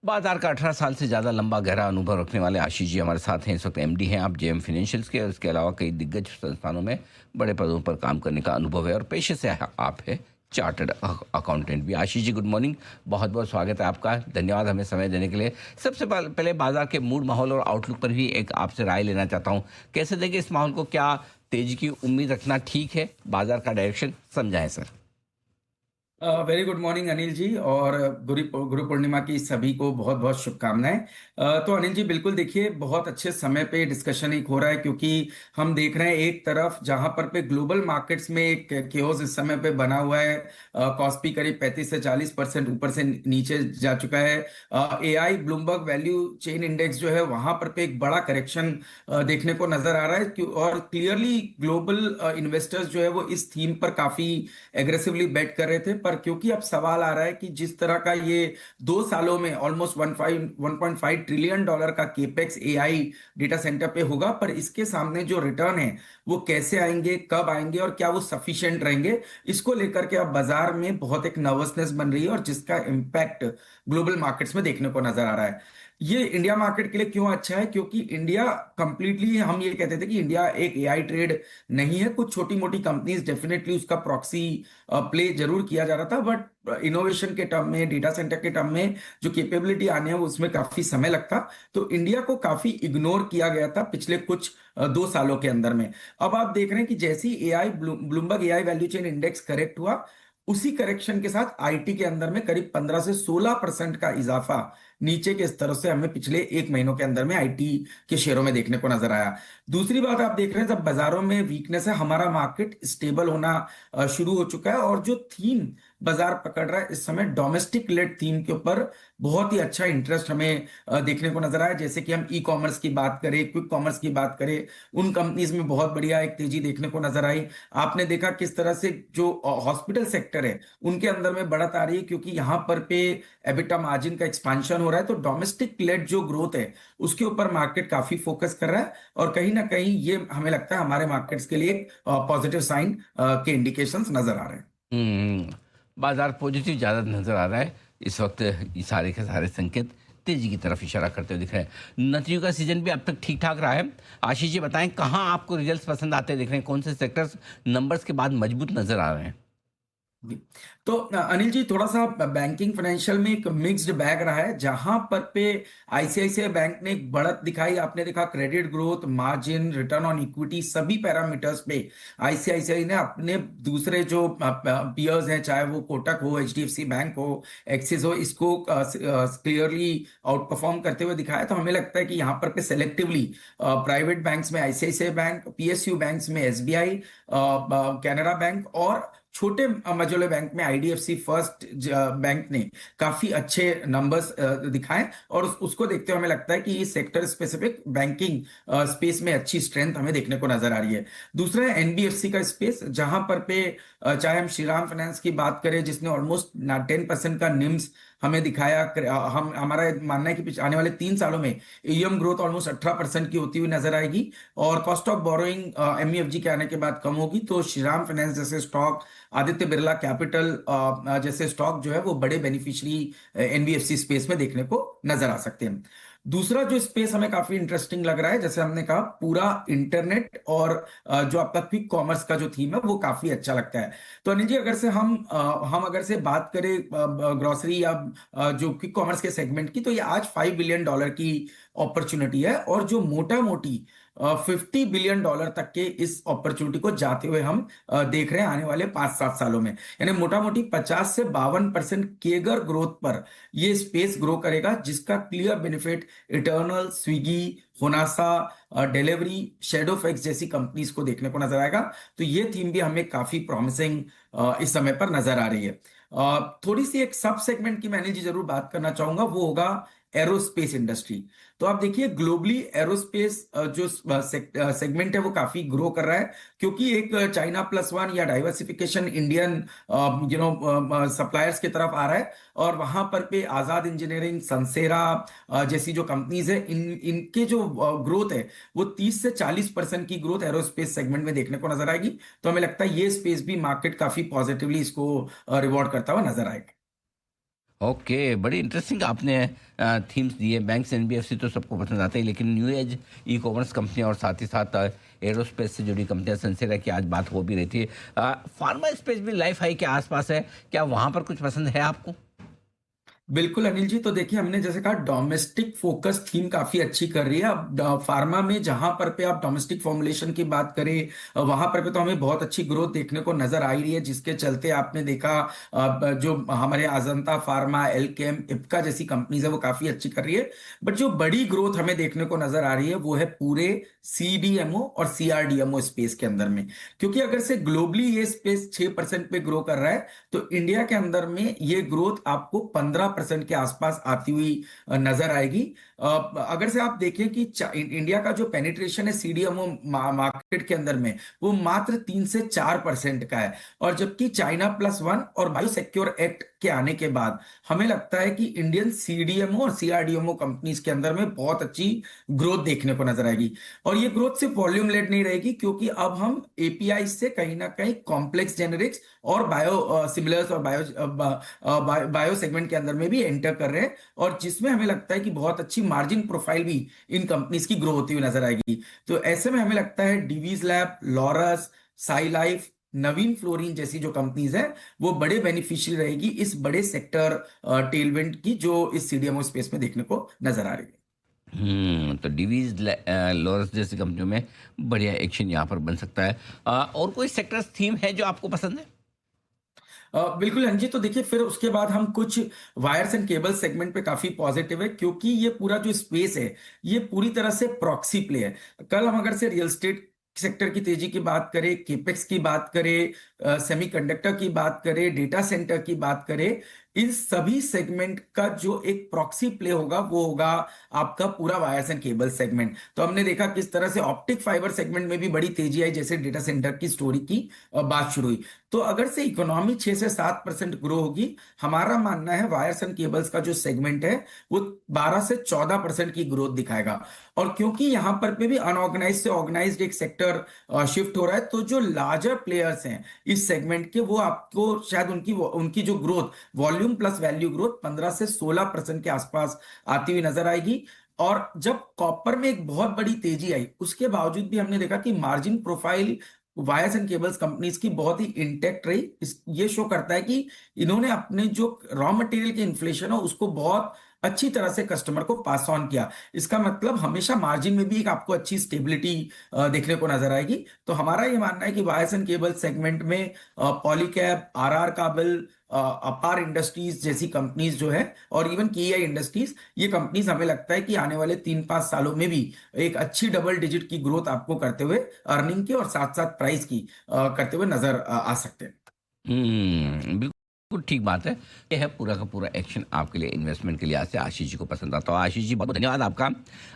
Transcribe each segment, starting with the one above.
बाजार का 18 साल से ज़्यादा लंबा गहरा अनुभव रखने वाले आशीष जी हमारे साथ हैं। इस वक्त एमडी हैं आप जेएम फाइनेंशियल्स के, और इसके अलावा कई दिग्गज संस्थानों में बड़े पदों पर काम करने का अनुभव है और पेशे से आप है चार्टर्ड अकाउंटेंट भी। आशीष जी, गुड मॉर्निंग, बहुत बहुत स्वागत है आपका। धन्यवाद हमें समय देने के लिए। सबसे पहले बाजार के मूड, माहौल और आउटलुक पर भी एक आपसे राय लेना चाहता हूँ। कैसे देखें इस माहौल को? क्या तेजी की उम्मीद रखना ठीक है? बाजार का डायरेक्शन समझाएं sir. Very good morning Anil ji, और गुरु गुरु पूर्णिमा की सभी को बहुत बहुत शुभकामनाएं। तो अनिल जी, बिल्कुल देखिए, बहुत अच्छे समय पे डिस्कशन एक हो रहा है, क्योंकि हम देख रहे हैं एक तरफ जहां पर पे ग्लोबल मार्केट्स में एक केओस इस समय पे बना हुआ है। कॉस्पी करीब 35 से 40% ऊपर से नीचे जा चुका है। AI Bloomberg value chain index जो है वहां पर पे एक बड़ा करेक्शन देखने को नजर आ रहा है, और क्लियरली ग्लोबल इन्वेस्टर्स जो है वो इस थीम पर काफी एग्रेसिवली बेट कर रहे थे। पर क्योंकि अब सवाल आ रहा है कि जिस तरह का ये 2 सालों में ऑलमोस्ट 1.5 ट्रिलियन डॉलर का केपेक्स एआई डेटा सेंटर पे होगा, पर इसके सामने जो रिटर्न है वो कैसे आएंगे, कब आएंगे और क्या वो सफिशिएंट रहेंगे, इसको लेकर के अब बाजार में बहुत एक नर्वसनेस बन रही है, और जिसका इम्पैक्ट ग्लोबल मार्केट्स में देखने को नजर आ रहा है। ये इंडिया मार्केट के लिए क्यों अच्छा है? क्योंकि इंडिया कंप्लीटली, हम ये कहते थे कि इंडिया एक एआई ट्रेड नहीं है। कुछ छोटी मोटी कंपनीज डेफिनेटली उसका प्रॉक्सी प्ले जरूर किया जा रहा था, बट इनोवेशन के टर्म में, डेटा सेंटर के टर्म में जो कैपेबिलिटी आने है उसमें काफी समय लगता। तो इंडिया को काफी इग्नोर किया गया था पिछले कुछ 2 सालों के अंदर में। अब आप देख रहे हैं कि जैसी AI Bloomberg AI value chain index correct हुआ, उसी करेक्शन के साथ आईटी के अंदर में करीब 15 से 16% का इजाफा नीचे के स्तर से हमें पिछले 1 महीनों के अंदर में आईटी के शेयरों में देखने को नजर आया। दूसरी बात आप देख रहे हैं, जब बाजारों में वीकनेस है, हमारा मार्केट स्टेबल होना शुरू हो चुका है, और जो थीम बाजार पकड़ रहा है इस समय, डोमेस्टिक लेड थीम के ऊपर बहुत ही अच्छा इंटरेस्ट हमें देखने को नजर आया। जैसे कि हम ई कॉमर्स की बात करें, क्विक कॉमर्स की बात करें, उन कंपनीज में बहुत बढ़िया एक तेजी देखने को नजर आई। आपने देखा किस तरह से जो हॉस्पिटल सेक्टर है उनके अंदर में बढ़त आ रही है, क्योंकि यहां पर पे एबिटा मार्जिन का एक्सपांशन हो रहा है। तो डोमेस्टिक लेड जो ग्रोथ है उसके ऊपर मार्केट काफी फोकस कर रहा है, और कहीं ना कहीं ये हमें लगता है हमारे मार्केट्स के लिए पॉजिटिव साइन के इंडिकेशंस नजर आ रहे हैं। बाजार पॉजिटिव ज़्यादा नजर आ रहा है इस वक्त। ये सारे के सारे संकेत तेजी की तरफ इशारा करते हुए दिख रहे हैं। नौकरियों का सीजन भी अब तक ठीक ठाक रहा है। आशीष जी बताएं, कहाँ आपको रिजल्ट्स पसंद आते दिख रहे हैं? कौन से सेक्टर्स नंबर्स के बाद मजबूत नजर आ रहे हैं? जी। तो अनिल जी, थोड़ा सा बैंकिंग फाइनेंशियल में एक मिक्स्ड बैग रहा है, जहां पर पे आईसीआईसीआई बैंक ने एक बढ़त दिखाई। आपने देखा credit growth, margin, return on equity, सभी पैरामीटर्स पे आईसीआईसीआई ने अपने दूसरे जो पियर्स हैं, चाहे वो कोटक हो, एचडीएफसी बैंक हो, एक्सिस हो, इसको क्लियरली आउट परफॉर्म करते हुए दिखाया। तो हमें लगता है कि यहाँ पर पे सेलेक्टिवली प्राइवेट बैंक्स में आईसीआईसीआई बैंक, पीएसयू बैंक्स में एसबीआई, कैनरा बैंक, और छोटे मझोले बैंक में आईडीएफसी फर्स्ट बैंक ने काफी अच्छे नंबर्स दिखाए, और उसको देखते हुए हमें लगता है कि ये सेक्टर स्पेसिफिक बैंकिंग स्पेस में अच्छी स्ट्रेंथ हमें देखने को नजर आ रही है। दूसरा है एनबीएफसी का स्पेस, जहां पर पे चाहे हम श्रीराम फाइनेंस की बात करें, जिसने ऑलमोस्ट 10% का निम्स हमें दिखाया। हम हमारा मानना है कि आने वाले 3 सालों में एम ग्रोथ ऑलमोस्ट 18% की होती हुई नजर आएगी, और कॉस्ट ऑफ बोरोइंग एमईएफजी के आने के बाद कम होगी। तो श्रीराम फाइनेंस जैसे स्टॉक, आदित्य बिरला कैपिटल जैसे स्टॉक जो है वो बड़े बेनिफिशियरी एनबीएफसी स्पेस में देखने को नजर आ सकते हैं। दूसरा जो स्पेस हमें काफी इंटरेस्टिंग लग रहा है, जैसे हमने कहा, पूरा इंटरनेट और जो आपका क्विक कॉमर्स का जो थीम है वो काफी अच्छा लगता है। तो अनिल जी, अगर से हम अगर से बात करें ग्रोसरी या जो क्विक कॉमर्स के सेगमेंट की, तो ये आज $5 बिलियन की अपॉर्चुनिटी है, और जो मोटा मोटी $50 बिलियन तक के इस अपॉर्चुनिटी को जाते हुए हम देख रहे हैं आने वाले 5-7 सालों में। यानी मोटा मोटी 50 से 52% केगर ग्रोथ पर ये स्पेस ग्रो करेगा, जिसका clear benefit Eternal, Swiggy, Honasa, Delhivery, Shadowfax जैसी कंपनीज को देखने को नजर आएगा। तो ये थीम भी हमें काफी प्रॉमिसिंग इस समय पर नजर आ रही है। थोड़ी सी एक सब सेगमेंट की मैं अनिल जी जरूर बात करना चाहूंगा, वो होगा एरोस्पेस इंडस्ट्री। तो आप देखिए, ग्लोबली एरोस्पेस जो सेगमेंट है वो काफी ग्रो कर रहा है, क्योंकि एक चाइना प्लस वन या डाइवर्सिफिकेशन इंडियन सप्लायर्स की तरफ आ रहा है, और वहां पर पे आजाद इंजीनियरिंग, संसेरा जैसी जो कंपनीज है, इनके जो ग्रोथ है वो 30 से 40% की ग्रोथ एरोस्पेस सेगमेंट में देखने को नजर आएगी। तो हमें लगता है ये स्पेस भी मार्केट काफी पॉजिटिवली इसको रिवॉर्ड करता हुआ नजर आएगा। ओके, बड़ी इंटरेस्टिंग आपने थीम्स दिए। बैंक्स, एनबीएफसी तो सबको पसंद आते हैं, लेकिन new age e commerce company और साथ ही साथ एरोस्पेस से जुड़ी कंपनियां, सनसेरा की आज बात हो भी रही थी। फार्मा स्पेस भी लाइफ हाई के आसपास है, क्या वहां पर कुछ पसंद है आपको? बिल्कुल अनिल जी, तो देखिए हमने जैसे कहा डोमेस्टिक फोकस थीम काफी अच्छी कर रही है। अब फार्मा में जहां पर पे आप डोमेस्टिक फॉर्मुलेशन की बात करें, वहां पर पे तो हमें बहुत अच्छी ग्रोथ देखने को नजर आ रही है, जिसके चलते आपने देखा जो हमारे अजंता फार्मा, एल्केम, इप्का जैसी कंपनीज है वो काफी अच्छी कर रही है। बट जो बड़ी ग्रोथ हमें देखने को नजर आ रही है वो है पूरे सीडीएमओ और सीआरडीएमओ स्पेस के अंदर में। क्योंकि अगर से ग्लोबली ये स्पेस 6% पे ग्रो कर रहा है, तो इंडिया के अंदर में ये ग्रोथ आपको 15% के आसपास आती हुई नजर आएगी। अगर से आप देखें कि इंडिया का जो पेनिट्रेशन है सीडीएमओ मार्केट के अंदर में, वो मात्र 3 से 4% का है। और जबकि चाइना प्लस वन और बायो सिक्योर एक्ट के आने के बाद हमें लगता है कि इंडियन सीडीएमओ और सीआरडीएमओ कंपनीज के अंदर में बहुत अच्छी ग्रोथ देखने को नजर आएगी। और ये ग्रोथ सिर्फ वॉल्यूम लेड नहीं रहेगी, क्योंकि अब हम एपीआई से कहीं ना कहीं कॉम्प्लेक्स जेनेरिक्स और बायो सिमिलर्स और बायो सेगमेंट के अंदर में भी एंटर कर रहे हैं, और जिसमें हमें लगता है कि बहुत अच्छी मार्जिन प्रोफाइल भी इन कंपनीज की ग्रो होती हुई नजर आएगी। तो ऐसे में हमें लगता है Divi's lab, Laurus, Sai life, Navin fluorine जैसी जो कंपनीज है वो बड़े बेनिफिशियरी रहेगी इस बड़े सेक्टर टेलविंड की, जो इस सीडीएमओ स्पेस में देखने को नजर आ रही है। तो डिवीज लॉरस जैसी कंपनियों में बढ़िया एक्शन यहाँ पर बन सकता है। और कोई सेक्टर थीम है जो आपको पसंद है? बिल्कुल अंजी, तो देखिए फिर उसके बाद हम कुछ वायर्स एंड केबल सेगमेंट पे काफी पॉजिटिव है, क्योंकि ये पूरा जो स्पेस है ये पूरी तरह से प्रॉक्सी प्ले है। कल हम अगर से रियल एस्टेट सेक्टर की तेजी की बात करें, केपेक्स की बात करें, सेमीकंडक्टर की बात करें, डेटा सेंटर की बात करें, इन सभी सेगमेंट का जो एक प्रॉक्सी प्ले होगा वो होगा आपका पूरा वायर्स एंड केबल सेगमेंट। तो हमने देखा किस तरह से ऑप्टिक फाइबर सेगमेंट में भी बड़ी तेजी आई, जैसे डेटा सेंटर की स्टोरी की बात शुरू हुई। तो अगर से इकोनॉमी 6 से 7% ग्रो होगी, हमारा मानना है वायर्स एंड केबल्स का जो सेगमेंट है वो 12 से 14% की ग्रोथ दिखाएगा। और क्योंकि यहां पर पे भी अनऑर्गेनाइज से ऑर्गेनाइज्ड एक सेक्टर शिफ्ट हो रहा है, तो जो लार्जर प्लेयर्स हैं इस सेगमेंट के, वो आपको शायद उनकी उनकी जो growth, volume plus value growth 15 से 16% के आसपास आती हुई नजर आएगी। और जब कॉपर में एक बहुत बड़ी तेजी आई, उसके बावजूद भी हमने देखा कि margin profile wires and cables companies की बहुत ही इंटेक्ट रही। ये शो करता है कि इन्होंने अपने जो रॉ मटेरियल के इन्फ्लेशन हो उसको बहुत अच्छी तरह से कस्टमर को पास ऑन किया। इसका मतलब हमेशा मार्जिन में भी एक आपको अच्छी स्टेबिलिटी देखने को नजर आएगी। तो हमारा ये मानना है कि वायर्स एंड केबल सेगमेंट में पॉलीकैब, आरआर काबल, अपार इंडस्ट्रीज जैसी कंपनीज जो है, और इवन केआई इंडस्ट्रीज, ये कंपनीज हमें लगता है कि आने वाले 3-5 सालों में भी एक अच्छी डबल डिजिट की ग्रोथ आपको करते हुए, अर्निंग की और साथ साथ प्राइस की करते हुए नजर आ सकते हैं। बिल्कुल ठीक बात है। ये है पूरा का पूरा एक्शन आपके लिए इन्वेस्टमेंट के लिहाज से आशीष जी को पसंद आता है। आशीष जी, बहुत बहुत धन्यवाद आपका।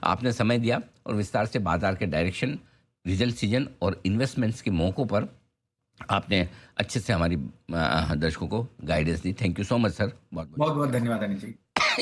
आपने समय दिया और विस्तार से बाजार के डायरेक्शन, रिजल्ट सीजन और इन्वेस्टमेंट्स के मौकों पर आपने अच्छे से हमारी दर्शकों को guidance the. Thank you so much sir, बहुत बहुत बहुत बहुत धन्यवाद अनिल जी।